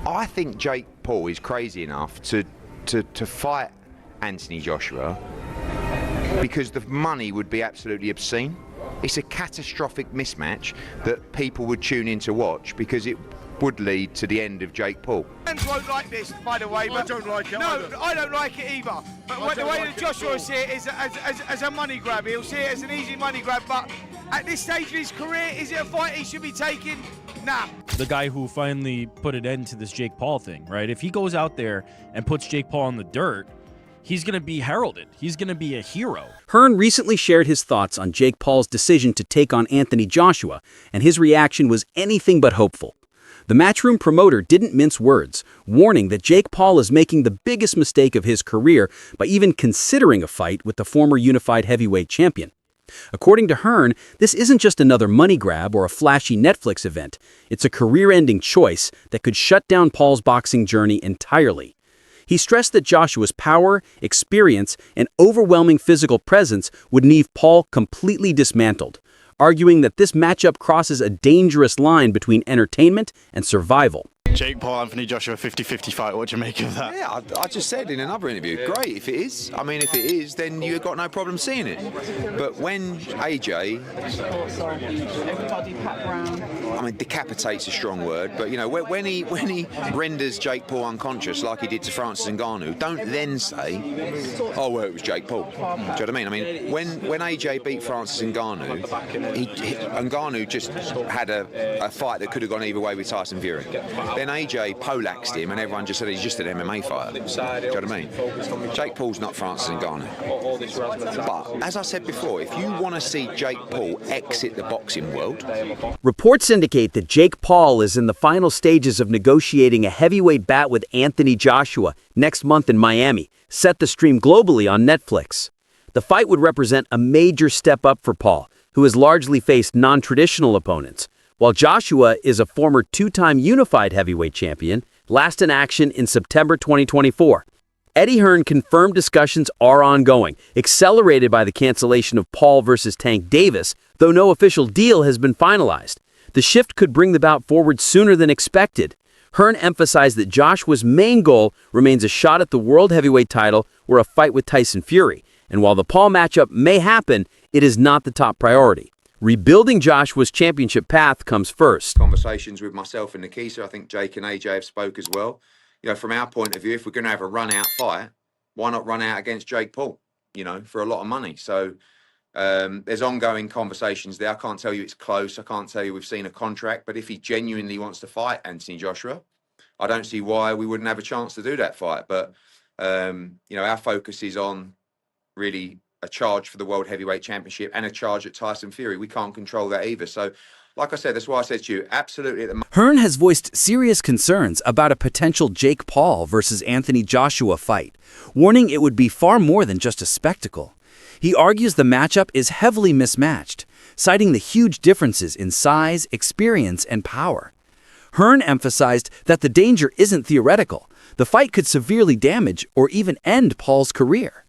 I think Jake Paul is crazy enough to fight Anthony Joshua because the money would be absolutely obscene. It's a catastrophic mismatch that people would tune in to watch because it would lead to the end of Jake Paul. Fans won't like this, by the way. But I don't like it. No, I don't like it either. But the way that Joshua will see it is as a money grab. He'll see it as an easy money grab. But at this stage of his career, is it a fight he should be taking? Nah. The guy who finally put an end to this Jake Paul thing, right? If he goes out there and puts Jake Paul in the dirt, he's going to be heralded. He's going to be a hero. Hearn recently shared his thoughts on Jake Paul's decision to take on Anthony Joshua, and his reaction was anything but hopeful. The Matchroom promoter didn't mince words, warning that Jake Paul is making the biggest mistake of his career by even considering a fight with the former unified heavyweight champion. According to Hearn, this isn't just another money grab or a flashy Netflix event. It's a career-ending choice that could shut down Paul's boxing journey entirely. He stressed that Joshua's power, experience, and overwhelming physical presence would leave Paul completely dismantled, arguing that this matchup crosses a dangerous line between entertainment and survival. Jake Paul, Anthony Joshua, 50-50 fight. What do you make of that? Yeah, I just said in another interview, great if it is. I mean, if it is, then you've got no problem seeing it. But when AJ, I mean, decapitate's a strong word, but you know, when he renders Jake Paul unconscious like he did to Francis Ngannou, don't then say, oh well, it was Jake Paul. Do you know what I mean? I mean, when AJ beat Francis Ngannou, Ngannou just had a fight that could have gone either way with Tyson Fury. Then AJ poleaxed him, and everyone just said he's just an MMA fighter. Do you know what I mean? Jake Paul's not Francis Ngannou. But as I said before, if you want to see Jake Paul exit the boxing world, reports indicate that Jake Paul is in the final stages of negotiating a heavyweight bout with Anthony Joshua next month in Miami, set to stream globally on Netflix. The fight would represent a major step up for Paul, who has largely faced non-traditional opponents, while Joshua is a former two-time unified heavyweight champion, last in action in September 2024. Eddie Hearn confirmed discussions are ongoing, accelerated by the cancellation of Paul versus Tank Davis, though no official deal has been finalized. The shift could bring the bout forward sooner than expected. Hearn emphasized that Joshua's main goal remains a shot at the world heavyweight title or a fight with Tyson Fury, and while the Paul matchup may happen, it is not the top priority. Rebuilding Joshua's championship path comes first. Conversations with myself and Nikisa, I think Jake and AJ have spoke as well. You know, from our point of view, if we're going to have a run-out fight, why not run out against Jake Paul, you know, for a lot of money? So there's ongoing conversations there. I can't tell you it's close. I can't tell you we've seen a contract. But if he genuinely wants to fight Anthony Joshua, I don't see why we wouldn't have a chance to do that fight. But, you know, our focus is on really a charge for the World Heavyweight Championship and a charge at Tyson Fury. We can't control that either. So, like I said, that's why I said to you, absolutely at the moment. Hearn has voiced serious concerns about a potential Jake Paul versus Anthony Joshua fight, warning it would be far more than just a spectacle. He argues the matchup is heavily mismatched, citing the huge differences in size, experience, and power. Hearn emphasized that the danger isn't theoretical. The fight could severely damage or even end Paul's career.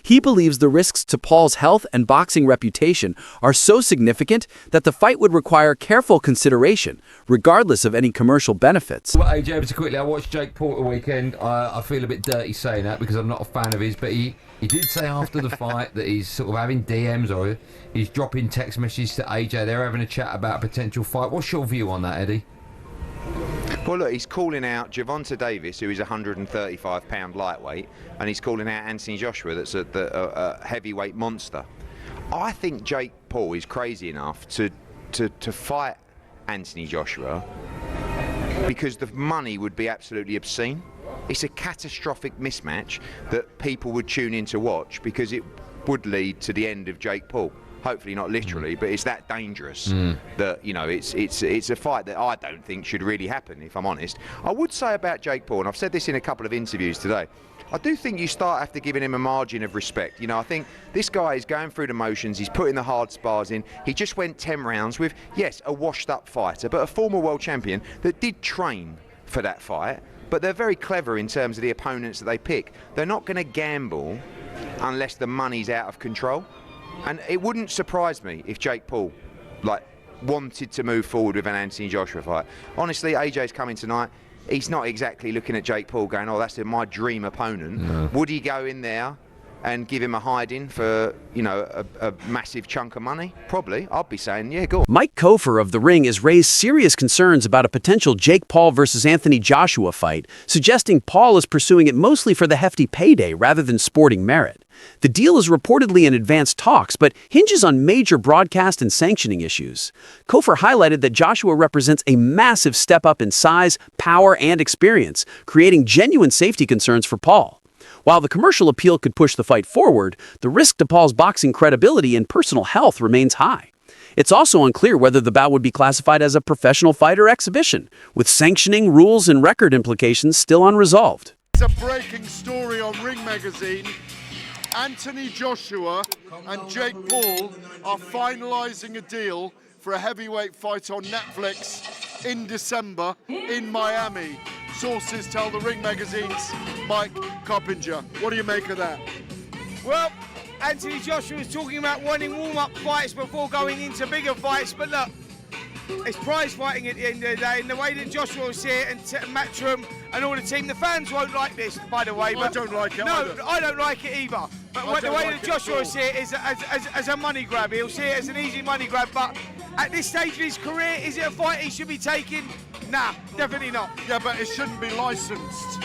He believes the risks to Paul's health and boxing reputation are so significant that the fight would require careful consideration, regardless of any commercial benefits. Well, AJ, just quickly, I watched Jake Paul the weekend. I feel a bit dirty saying that because I'm not a fan of his, but he did say after the fight that he's sort of having DMs or he's dropping text messages to AJ. They're having a chat about a potential fight. What's your view on that, Eddie? Well, look, he's calling out Gervonta Davis, who is a 135-pound lightweight, and he's calling out Anthony Joshua, that's a heavyweight monster. I think Jake Paul is crazy enough to fight Anthony Joshua because the money would be absolutely obscene. It's a catastrophic mismatch that people would tune in to watch because it would lead to the end of Jake Paul. Hopefully not literally, but it's that dangerous that, you know, it's a fight that I don't think should really happen, if I'm honest. I would say about Jake Paul, and I've said this in a couple of interviews today, I do think you start after giving him a margin of respect. You know, I think this guy is going through the motions, he's putting the hard spars in. He just went 10 rounds with, yes, a washed-up fighter, but a former world champion that did train for that fight. But they're very clever in terms of the opponents that they pick. They're not going to gamble unless the money's out of control. And it wouldn't surprise me if Jake Paul, wanted to move forward with an Anthony Joshua fight. Honestly, AJ's coming tonight. he's not exactly looking at Jake Paul going, oh, that's my dream opponent. No. Would he go in there and give him a hiding for, you know, a massive chunk of money? Probably. I'd be saying, yeah, go on. Mike Kofer of The Ring has raised serious concerns about a potential Jake Paul versus Anthony Joshua fight, suggesting Paul is pursuing it mostly for the hefty payday rather than sporting merit. The deal is reportedly in advanced talks, but hinges on major broadcast and sanctioning issues. Kofer highlighted that Joshua represents a massive step up in size, power, and experience, creating genuine safety concerns for Paul. While the commercial appeal could push the fight forward, the risk to Paul's boxing credibility and personal health remains high. It's also unclear whether the bout would be classified as a professional fight or exhibition, with sanctioning, rules, and record implications still unresolved. It's a breaking story on Ring Magazine. Anthony Joshua and Jake Paul are finalising a deal for a heavyweight fight on Netflix in December in Miami. Sources tell the Ring Magazine's Mike Coppinger. What do you make of that? Well, Anthony Joshua was talking about wanting warm-up fights before going into bigger fights, but look, it's prize fighting at the end of the day, and the way that Joshua will see it, and Matchroom and all the team, the fans won't like this, by the way. I don't like it No, either. I don't like it either. But the way that Joshua will see it is as a money grab. He'll see it as an easy money grab, but at this stage of his career, is it a fight he should be taking? Nah, definitely not. Yeah, but it shouldn't be licensed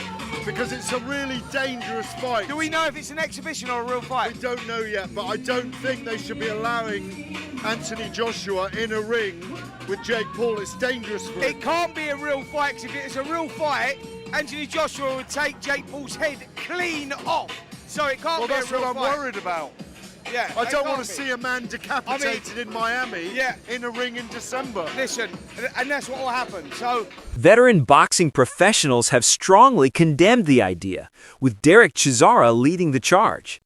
because it's a really dangerous fight. Do we know if it's an exhibition or a real fight? We don't know yet, but I don't think they should be allowing Anthony Joshua in a ring with Jake Paul. It's dangerous for him. It can't be a real fight, because if it's a real fight, Anthony Joshua would take Jake Paul's head clean off. So it can't Well, be a that's real what I'm fight. worried about. Yeah, I it don't want can't to be. see a man decapitated in Miami in a ring in December. Listen, and that's what will happen. So Veteran boxing professionals have strongly condemned the idea, with Derek Chisara leading the charge.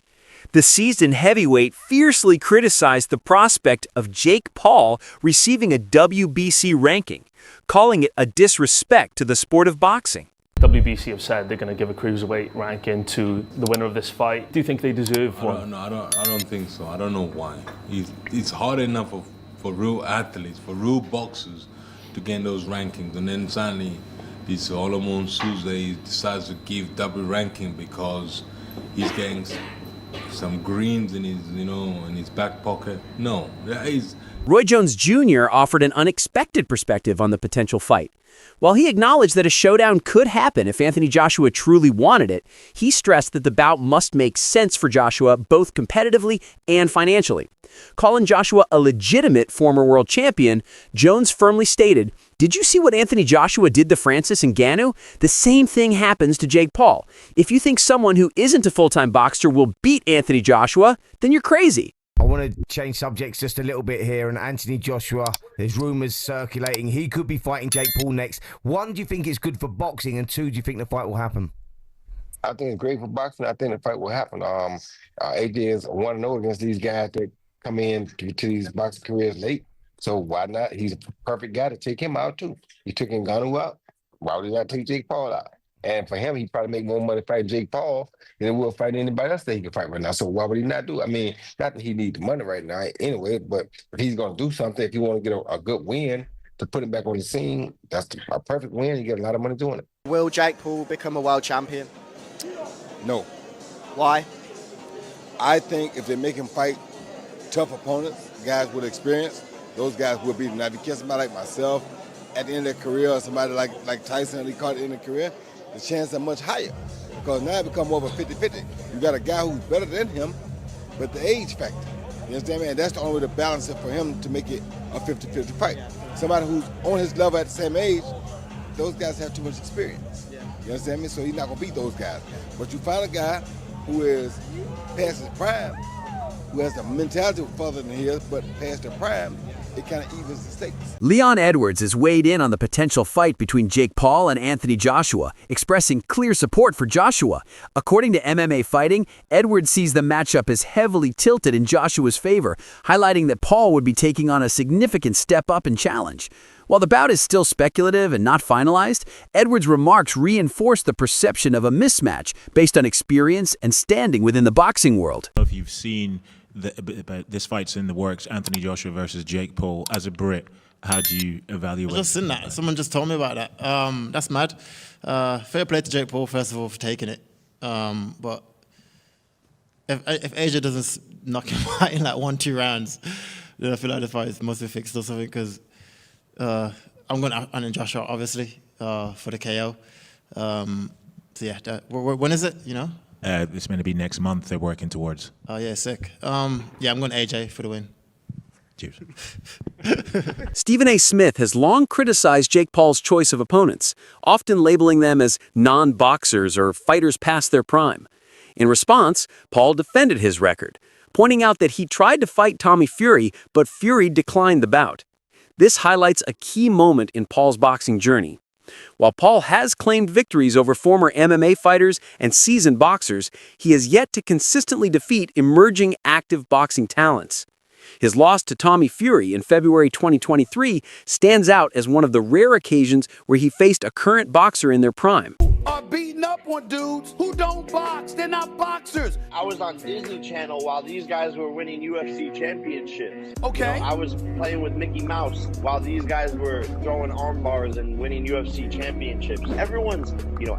The seasoned heavyweight fiercely criticized the prospect of Jake Paul receiving a WBC ranking, calling it a disrespect to the sport of boxing. WBC have said they're going to give a cruiserweight ranking to the winner of this fight. Do you think they deserve one? I don't think so. I don't know why. It's hard enough for real athletes, for real boxers, to gain those rankings, and then suddenly this Solomon Tuesday decides to give double ranking because he's getting some greens in his, in his back pocket. No, Roy Jones Jr. offered an unexpected perspective on the potential fight. While he acknowledged that a showdown could happen if Anthony Joshua truly wanted it, he stressed that the bout must make sense for Joshua both competitively and financially. Calling Joshua a legitimate former world champion, Jones firmly stated, "Did you see what Anthony Joshua did to Francis Ngannou? The same thing happens to Jake Paul. If you think someone who isn't a full-time boxer will beat Anthony Joshua, then you're crazy." I want to change subjects just a little bit here. And Anthony Joshua, there's rumours circulating he could be fighting Jake Paul next. One, do you think it's good for boxing? And two, do you think the fight will happen? I think it's great for boxing. I think the fight will happen. AJ is 1-0 against these guys that come in to these boxing careers late. So why not? He's a perfect guy to take him out too. He took Ngannou out. Why would he not take Jake Paul out? And for him, he'd probably make more money fighting Jake Paul than he will fight anybody else that he can fight right now. So why would he not do it? I mean, not that he needs the money right now anyway, but if he's going to do something, if he want to get a good win to put him back on the scene, that's a perfect win. You get a lot of money doing it. Will Jake Paul become a world champion? No. Why? I think if they make him fight tough opponents, guys with experience, those guys will beat him. Now, if you catch somebody like myself at the end of their career, or somebody like Tyson, he caught at the end of their career, the chances are much higher because now it becomes more of a 50-50. You got a guy who's better than him, but the age factor. You understand me? And that's the only way to balance it for him to make it a 50-50 fight. Somebody who's on his level at the same age, those guys have too much experience. You understand me? So he's not going to beat those guys. But you find a guy who is past his prime, who has the mentality further than his, but past the prime, it kind of evens the stakes. Leon Edwards has weighed in on the potential fight between Jake Paul and Anthony Joshua, expressing clear support for Joshua. According to MMA Fighting, Edwards sees the matchup as heavily tilted in Joshua's favor, highlighting that Paul would be taking on a significant step up in challenge. While the bout is still speculative and not finalized, Edwards' remarks reinforce the perception of a mismatch based on experience and standing within the boxing world. If you've seen this fight's in the works, Anthony Joshua versus Jake Paul, as a Brit, How do you evaluate? I've just seen that. Someone just told me about that. That's mad. Fair play to Jake Paul, first of all, for taking it. But if AJ doesn't knock him out in like 1-2 rounds, then I feel like the fight must be fixed or something. Because I'm going to Anthony Joshua, obviously, for the KO. So yeah, when is it? You know? It's going to be next month. They're working towards. Oh yeah, sick. Yeah, I'm going AJ for the win. Cheers. Stephen A. Smith has long criticized Jake Paul's choice of opponents, often labeling them as non-boxers or fighters past their prime. In response, Paul defended his record, pointing out that he tried to fight Tommy Fury, but Fury declined the bout. This highlights a key moment in Paul's boxing journey. While Paul has claimed victories over former MMA fighters and seasoned boxers, he has yet to consistently defeat emerging active boxing talents. His loss to Tommy Fury in February 2023 stands out as one of the rare occasions where he faced a current boxer in their prime. Are beating up on dudes who don't box. They're not boxers. I was on Disney Channel while these guys were winning UFC championships. Okay. You know, I was playing with Mickey Mouse while these guys were throwing arm bars and winning UFC championships. Everyone's,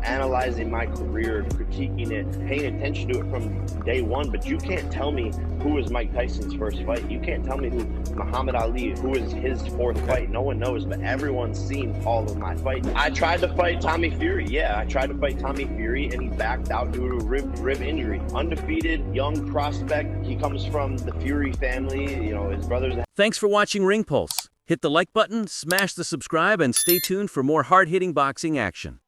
analyzing my career, critiquing it, paying attention to it from day one, but you can't tell me who was Mike Tyson's first fight. You can't tell me who Muhammad Ali, who is his fourth fight. No one knows, but everyone's seen all of my fights. I tried to fight Tommy Fury. Yeah, I tried to fight Tommy Fury, and he backed out due to a rib injury. Undefeated, young prospect. He comes from the Fury family. His brother's... Thanks for watching Ring Pulse. Hit the like button, smash the subscribe, and stay tuned for more hard-hitting boxing action.